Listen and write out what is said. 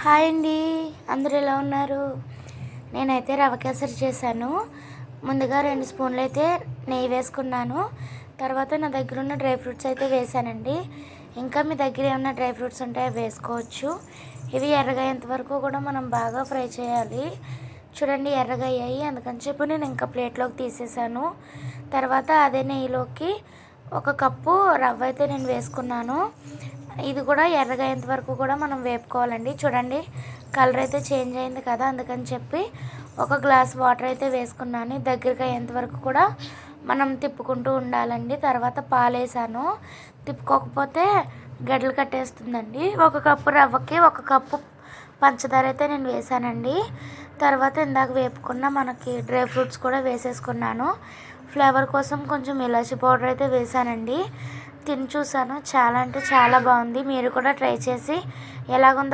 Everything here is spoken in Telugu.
హాయ్ అండి, అందరూ ఎలా ఉన్నారు? నేనైతే రవ కేసరి చేశాను. ముందుగా 2 స్పూన్లు అయితే నెయ్యి వేసుకున్నాను. తర్వాత నా దగ్గర ఉన్న డ్రై ఫ్రూట్స్ అయితే వేసానండి. ఇంకా మీ దగ్గర ఏమైనా డ్రై ఫ్రూట్స్ ఉంటే అవి వేసుకోవచ్చు. ఇవి ఎర్రగయ్యేంత వరకు కూడా మనం బాగా ఫ్రై చేయాలి. చూడండి, ఎర్రగా అయ్యాయి. అందుకని చెప్పి నేను ఇంకా ప్లేట్లోకి తీసేసాను. తర్వాత అదే నెయ్యిలోకి 1 కప్పు రవ్వ అయితే నేను వేసుకున్నాను. ఇది కూడా ఎర్రగా అయ్యేంత వరకు కూడా మనం వేపుకోవాలండి. చూడండి, కలర్ అయితే చేంజ్ అయింది కదా, అందుకని చెప్పి 1 గ్లాస్ వాటర్ అయితే వేసుకున్నాను. దగ్గరికి అయ్యేంత వరకు కూడా మనం తిప్పుకుంటూ ఉండాలండి. తర్వాత పాలు వేసాను. తిప్పుకోకపోతే గడ్డలు కట్టేస్తుందండి. 1 కప్పు రవ్వకి 1 కప్పు పంచదార అయితే నేను వేసానండి. తర్వాత ఇందాక వేపుకున్న మనకి డ్రై ఫ్రూట్స్ కూడా వేసేసుకున్నాను. ఫ్లేవర్ కోసం కొంచెం ఇలాచీ పౌడర్ అయితే వేసానండి. తిని చూసాను, చాలా అంటే చాలా బాగుంది. మీరు కూడా ట్రై చేసి ఎలాగుందో